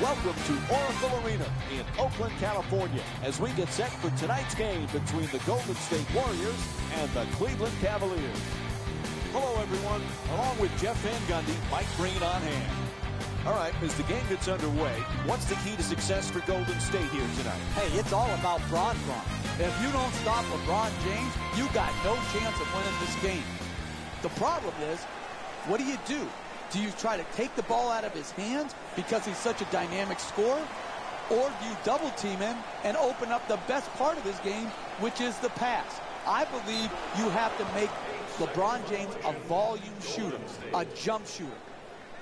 Welcome to Oracle Arena in Oakland, California, as we get set for tonight's game between the Golden State Warriors and the Cleveland Cavaliers. Hello, everyone. Along with Jeff Van Gundy, Mike Green on hand. All right, as the game gets underway, what's the key to success for Golden State here tonight? Hey, it's all about Bron. If you don't stop LeBron James, you got no chance of winning this game. The problem is, what do? Do you try to take the ball out of his hands because he's such a dynamic scorer? Or do you double team him and open up the best part of his game, which is the pass? I believe you have to make LeBron James a volume shooter, a jump shooter.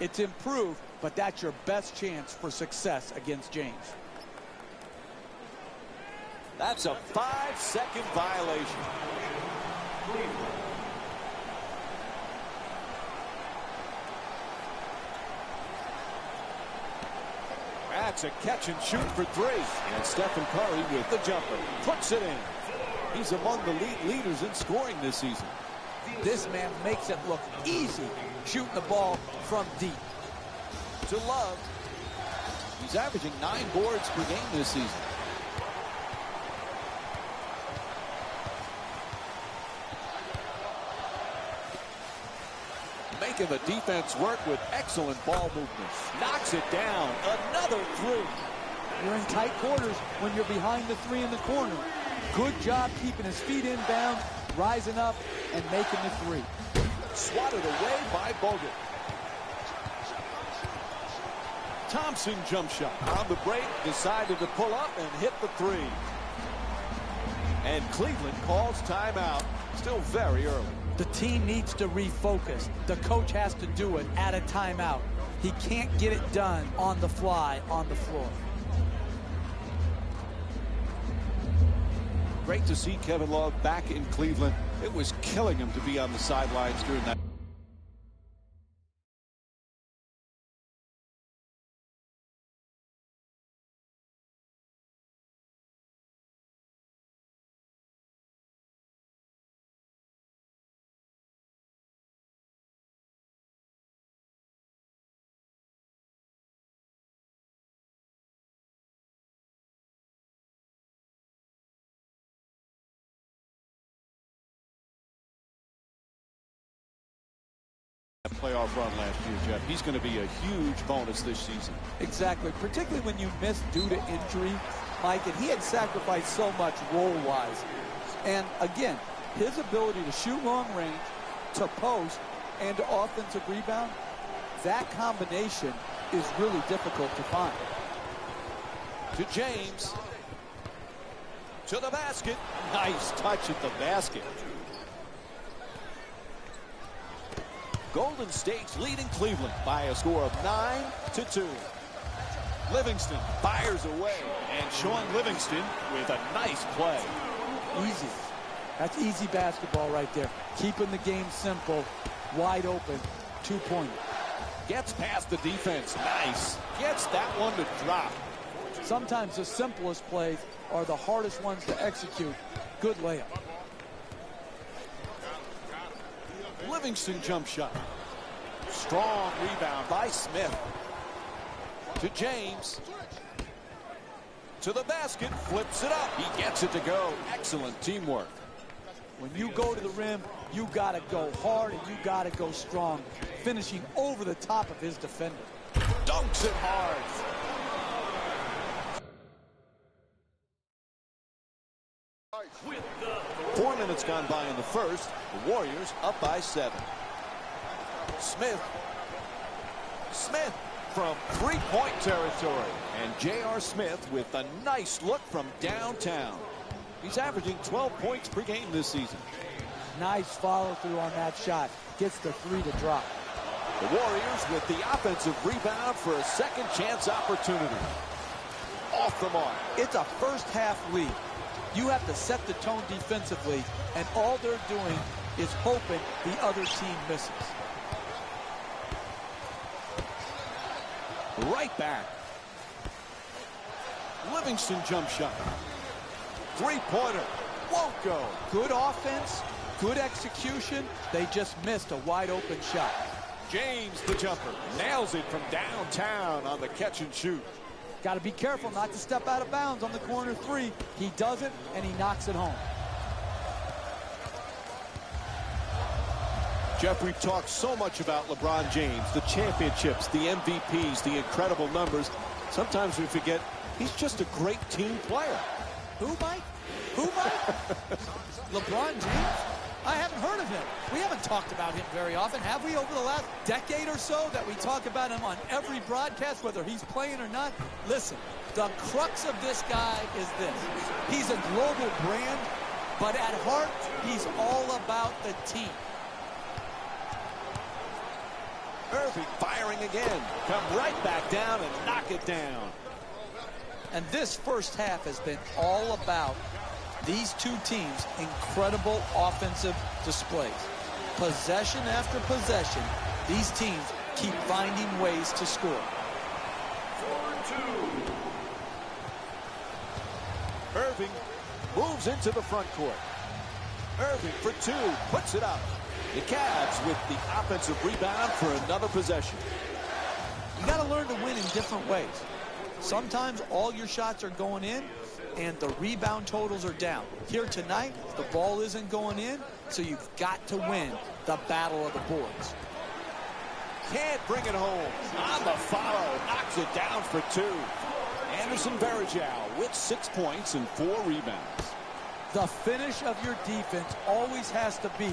It's improved, but that's your best chance for success against James. That's a 5-second violation. That's a catch and shoot for three. And Stephen Curry with the jumper. Puts it in. He's among the leaders in scoring this season. This man makes it look easy shooting the ball from deep. To Love. He's averaging 9 boards per game this season. Making the defense work with excellent ball movement. Knocks it down. Another three. You're in tight quarters when you're behind the three in the corner. Good job keeping his feet inbound, rising up, and making the three. Swatted away by Bogut. Thompson jump shot. On the break, decided to pull up and hit the three. And Cleveland calls timeout. Still very early. The team needs to refocus. The coach has to do it at a timeout. He can't get it done on the fly on the floor. Great to see Kevin Love back in Cleveland. It was killing him to be on the sidelines during that. Playoff run last year, Jeff. He's going to be a huge bonus this season. Exactly, particularly when you miss due to injury, Mike, and he had sacrificed so much role-wise. And again, his ability to shoot long range, to post, and to offensive rebound, that combination is really difficult to find. To James. To the basket. Nice touch at the basket. Golden State's leading Cleveland by a score of 9-2. Livingston fires away, and Sean Livingston with a nice play. Easy. That's easy basketball right there. Keeping the game simple, wide open, two-pointer. Gets past the defense. Nice. Gets that one to drop. Sometimes the simplest plays are the hardest ones to execute. Good layup. Livingston jump shot. Strong rebound by Smith. To James. To the basket. Flips it up. He gets it to go. Excellent teamwork. When you go to the rim, you got to go hard and you got to go strong. Finishing over the top of his defender. Dunks it hard. 4 minutes gone by in the first. The Warriors up by 7. Smith from three-point territory. And J.R. Smith with a nice look from downtown. He's averaging 12 points per game this season. Nice follow-through on that shot. Gets the three to drop. The Warriors with the offensive rebound for a second chance opportunity. Off the mark. It's a first-half lead. You have to set the tone defensively, and all they're doing is hoping the other team misses. Right back. Livingston jump shot. Three-pointer. Won't go. Good offense, good execution. They just missed a wide-open shot. James, the jumper, nails it from downtown on the catch and shoot. Got to be careful not to step out of bounds on the corner three. He doesn't, and he knocks it home. Jeff, we've talked so much about LeBron James, the championships, the MVPs, the incredible numbers. Sometimes we forget he's just a great team player. Who, Mike? Who, Mike? LeBron James? I haven't heard of him. We haven't talked about him very often, have we, over the last decade or so, that we talk about him on every broadcast, whether he's playing or not? Listen, the crux of this guy is this. He's a global brand, but at heart, he's all about the team. Irving firing again. Come right back down and knock it down. And this first half has been all about these two teams' incredible offensive displays. Possession after possession, these teams keep finding ways to score. 4-2. Irving moves into the front court. Irving for two, puts it up. The Cavs with the offensive rebound for another possession. You got to learn to win in different ways. Sometimes all your shots are going in and the rebound totals are down. Here tonight, the ball isn't going in, so you've got to win the battle of the boards. Can't bring it home. On the follow, knocks it down for two. Anderson Varejao with 6 points and 4 rebounds. The finish of your defense always has to be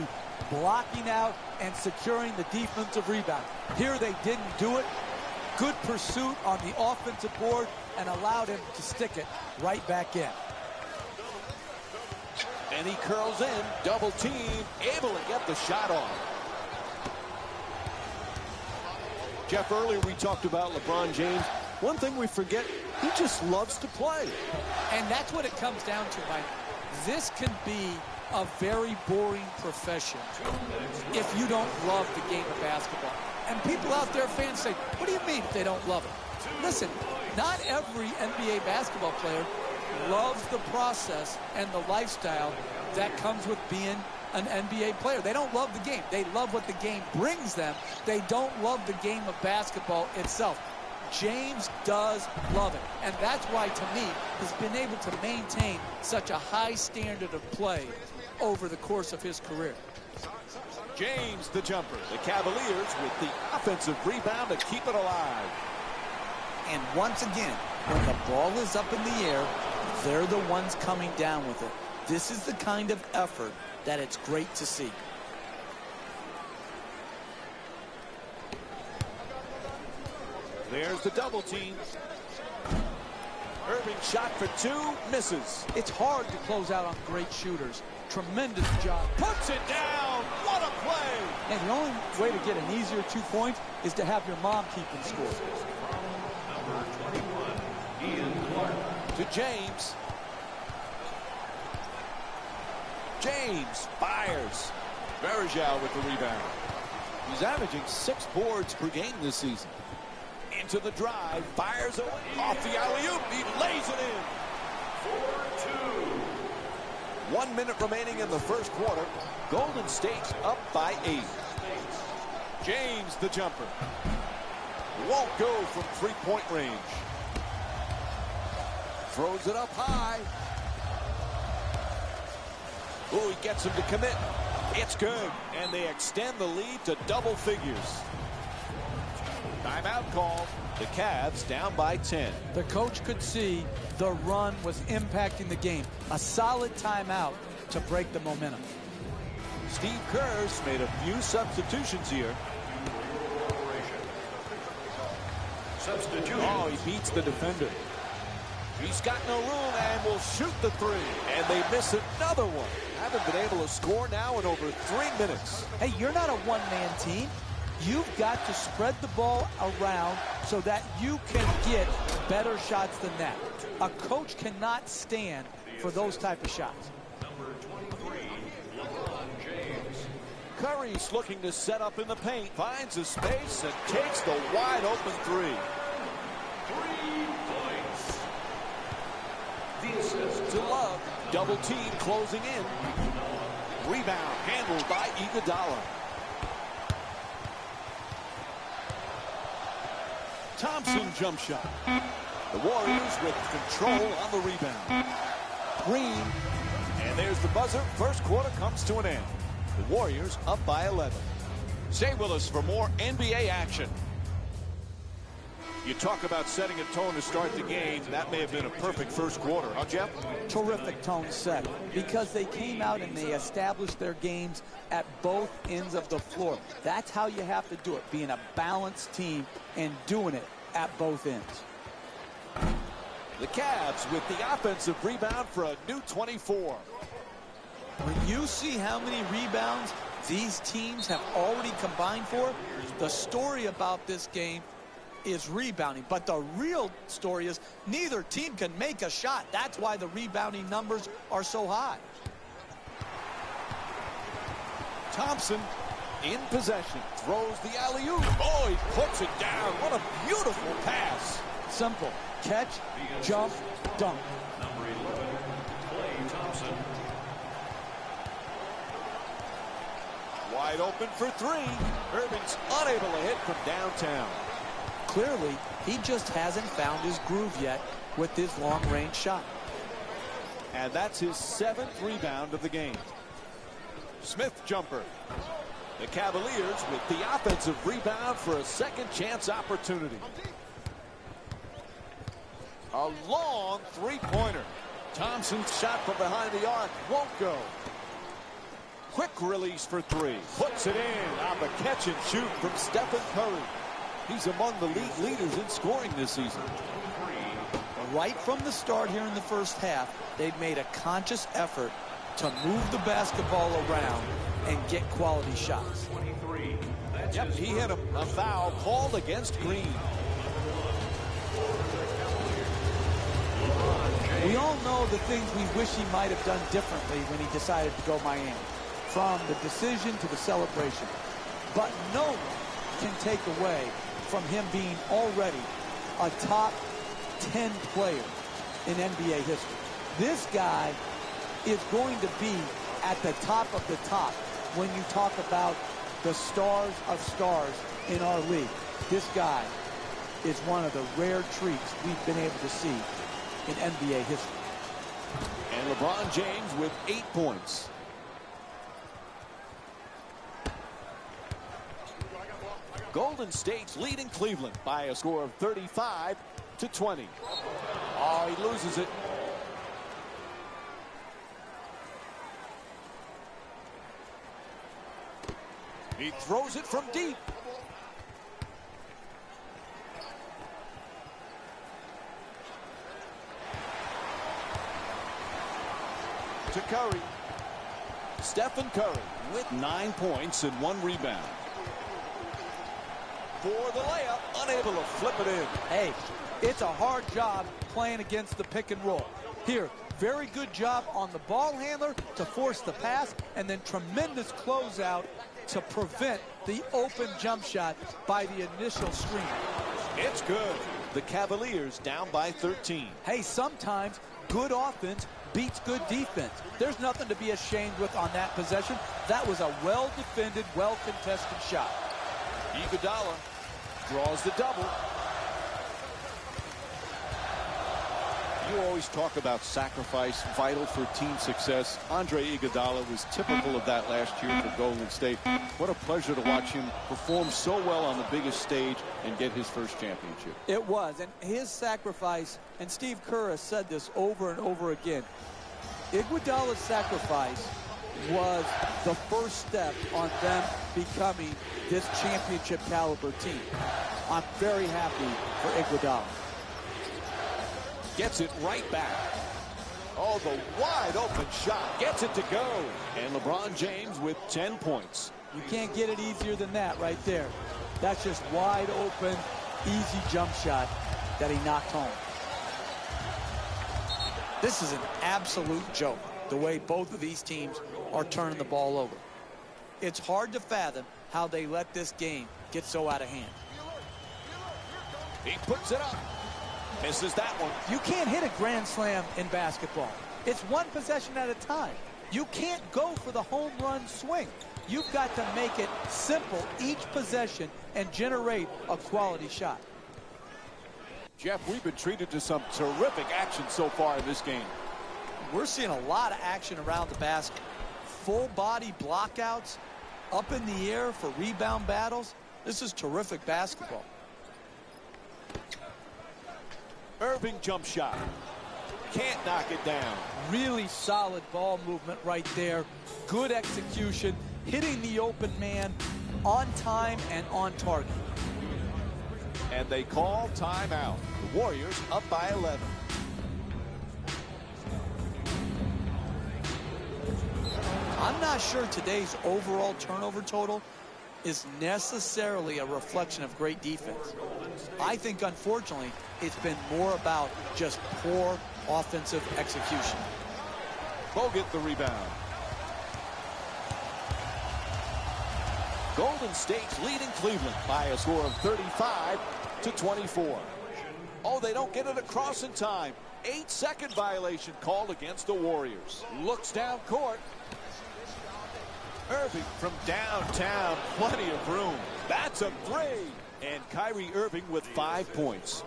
blocking out and securing the defensive rebound. Here they didn't do it. Good pursuit on the offensive board and allowed him to stick it right back in. And he curls in, double team, able to get the shot off. Jeff, earlier we talked about LeBron James. One thing we forget, he just loves to play. And that's what it comes down to, Mike. This can be a very boring profession if you don't love the game of basketball. And people out there, fans, say, what do you mean if they don't love it? Listen, not every NBA basketball player loves the process and the lifestyle that comes with being an NBA player. They don't love the game. They love what the game brings them. They don't love the game of basketball itself. James does love it. And that's why, to me, he's been able to maintain such a high standard of play over the course of his career. James, the jumper. The Cavaliers with the offensive rebound to keep it alive. And once again, when the ball is up in the air, they're the ones coming down with it. This is the kind of effort that it's great to see. There's the double team. Irving shot for two, misses. It's hard to close out on great shooters. Tremendous job. Puts it down. What a play. And the only way to get an easier 2 points is to have your mom keeping score. Number 21, Ian Clark. To James. James fires. Varejao with the rebound. He's averaging 6 boards per game this season. Into the drive, fires away off the alley-oop. He lays it in. 4-2. 1 minute remaining in the first quarter. Golden State's up by 8. James, the jumper. Won't go from 3-point range. Throws it up high. Oh, he gets him to commit. It's good. And they extend the lead to double figures. Timeout call. The Cavs down by 10. The coach could see the run was impacting the game. A solid timeout to break the momentum. Steve Kerr's made a few substitutions here. Substitution. Oh, he beats the defender. He's got no room and will shoot the three. And they miss another one. Haven't been able to score now in over 3 minutes. Hey, you're not a one-man team. You've got to spread the ball around so that you can get better shots than that. A coach cannot stand for those type of shots. Number 23, LeBron James. Curry's looking to set up in the paint. Finds a space and takes the wide open three. 3 points. The assist to Love. Double team closing in. Rebound handled by Iguodala. Thompson jump shot. The Warriors with control on the rebound. Green, and there's the buzzer. First quarter comes to an end. The Warriors up by 11. Stay with us for more NBA action. You talk about setting a tone to start the game. That may have been a perfect first quarter, huh, Jeff? Terrific tone set, because they came out and they established their games at both ends of the floor. That's how you have to do it, being a balanced team and doing it at both ends. The Cavs with the offensive rebound for a new 24. When you see how many rebounds these teams have already combined for, the story about this game is rebounding. But the real story is neither team can make a shot. That's why the rebounding numbers are so high. Thompson in possession, throws the alley-oop. Oh, he puts it down. What a beautiful pass. Simple. Catch, jump, dunk. Number 11, Klay Thompson. Wide open for three. Irving's unable to hit from downtown. Clearly, he just hasn't found his groove yet with his long-range shot. And that's his 7th rebound of the game. Smith jumper. The Cavaliers with the offensive rebound for a second chance opportunity. A long three-pointer. Thompson's shot from behind the arc won't go. Quick release for three. Puts it in on the catch and shoot from Stephen Curry. He's among the league leaders in scoring this season. Right from the start here in the first half, they've made a conscious effort to move the basketball around and get quality shots. 23. Yep, he hit a foul called against Green. We all know the things we wish he might have done differently when he decided to go Miami, from the decision to the celebration. But no one can take away from him being already a top 10 player in NBA history. This guy is going to be at the top of the top when you talk about the stars of stars in our league. This guy is one of the rare treats we've been able to see in NBA history. And LeBron James with 8 points. Golden State's leading Cleveland by a score of 35-20. Oh, he loses it. He throws it from deep. To Curry. Stephen Curry with 9 points and 1 rebound. For the layup, unable to flip it in. Hey, it's a hard job playing against the pick and roll. Here, very good job on the ball handler to force the pass, and then tremendous closeout to prevent the open jump shot by the initial screen. It's good. The Cavaliers down by 13. Hey, sometimes good offense beats good defense. There's nothing to be ashamed with on that possession. That was a well-defended, well-contested shot. Iguodala draws the double. You always talk about sacrifice, vital for team success. Andre Iguodala was typical of that last year for Golden State. What a pleasure to watch him perform so well on the biggest stage and get his first championship. It was, and his sacrifice, and Steve Kerr has said this over and over again, Iguodala's sacrifice was the first step on them becoming this championship caliber team. I'm very happy for Iguodala. Gets it right back. Oh, the wide open shot. Gets it to go. And LeBron James with 10 points. You can't get it easier than that right there. That's just wide open, easy jump shot that he knocked home. This is an absolute joke, the way both of these teams are turning the ball over. It's hard to fathom how they let this game get so out of hand. He puts it up. Misses that one. You can't hit a grand slam in basketball. It's one possession at a time. You can't go for the home run swing. You've got to make it simple each possession and generate a quality shot. Jeff, we've been treated to some terrific action so far in this game. We're seeing a lot of action around the basket. Full body blockouts, up in the air for rebound battles. This is terrific basketball. Irving jump shot. Can't knock it down. Really solid ball movement right there. Good execution. Hitting the open man on time and on target. And they call timeout. The Warriors up by 11. I'm not sure today's overall turnover total is necessarily a reflection of great defense. I think, unfortunately, it's been more about just poor offensive execution. Bogut the rebound. Golden State's leading Cleveland by a score of 35-24. Oh, they don't get it across in time. 8-second violation called against the Warriors. Looks down court. Irving from downtown, plenty of room. That's a three. And Kyrie Irving with 5 points.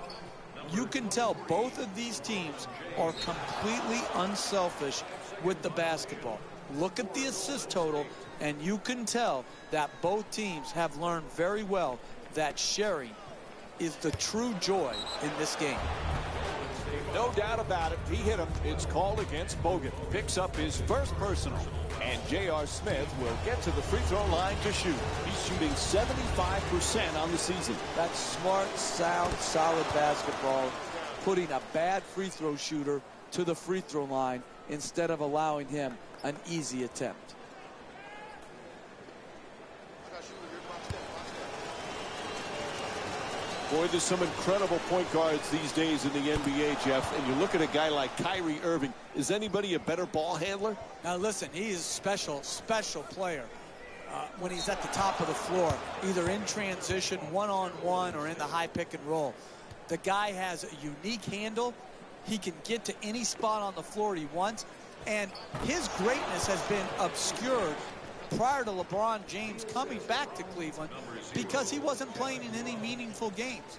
You can tell both of these teams are completely unselfish with the basketball. Look at the assist total, and you can tell that both teams have learned very well that sharing is the true joy in this game. No doubt about it. He hit him. It's called against Bogut. Picks up his first personal. And J.R. Smith will get to the free throw line to shoot. He's shooting 75% on the season. That's smart, sound, solid basketball, putting a bad free throw shooter to the free throw line instead of allowing him an easy attempt. Boy, there's some incredible point guards these days in the NBA, Jeff. And you look at a guy like Kyrie Irving. Is anybody a better ball handler? Now, listen, he is a special player when he's at the top of the floor, either in transition, one-on-one, or in the high pick and roll. The guy has a unique handle. He can get to any spot on the floor he wants. And his greatness has been obscured prior to LeBron James coming back to Cleveland because he wasn't playing in any meaningful games.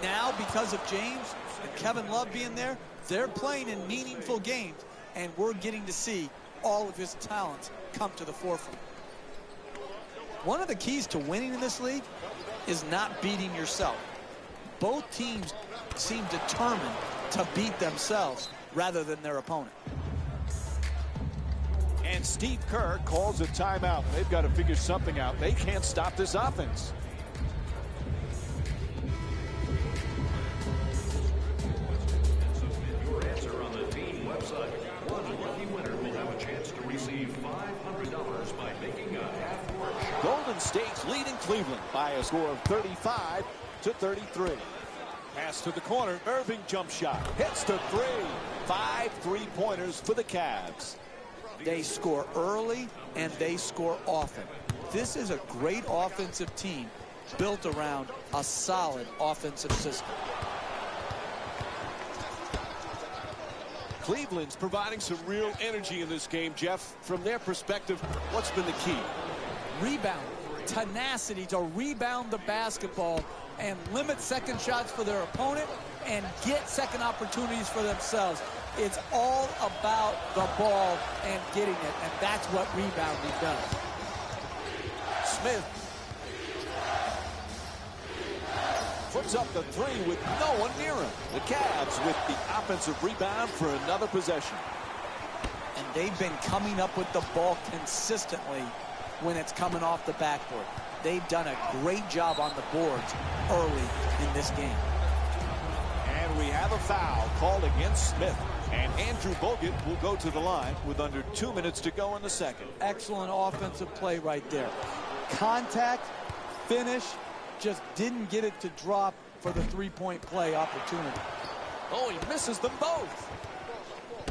Now, because of James and Kevin Love being there, they're playing in meaningful games, and we're getting to see all of his talents come to the forefront. One of the keys to winning in this league is not beating yourself. Both teams seem determined to beat themselves rather than their opponent. And Steve Kerr calls a timeout. They've got to figure something out. They can't stop this offense. Your answer on the team website. One lucky winner will have a chance to receive $500 by making a half-court shot. Golden State's leading Cleveland by a score of 35-33. Pass to the corner. Irving jump shot. Hits the three. 5 3-pointers for the Cavs. They score early and they score often. This is a great offensive team built around a solid offensive system. Cleveland's providing some real energy in this game, Jeff. From their perspective, what's been the key? Rebound, tenacity to rebound the basketball and limit second shots for their opponent and get second opportunities for themselves. It's all about the ball and getting it, and that's what rebounding does. Smith puts up the three with no one near him. The Cavs with the offensive rebound for another possession. And they've been coming up with the ball consistently when it's coming off the backboard. They've done a great job on the boards early in this game. And we have a foul called against Smith. And Andrew Bogut will go to the line with under 2 minutes to go in the second. Excellent offensive play right there. Contact, finish, just didn't get it to drop for the three-point play opportunity. Oh, he misses them both.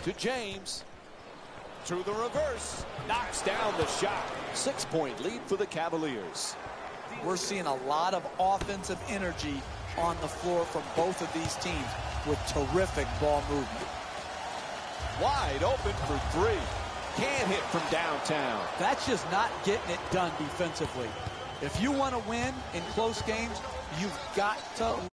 To James. To the reverse. Knocks down the shot. 6-point lead for the Cavaliers. We're seeing a lot of offensive energy on the floor from both of these teams with terrific ball movement. Wide open for three. Can't hit from downtown. That's just not getting it done defensively. If you want to win in close games, you've got to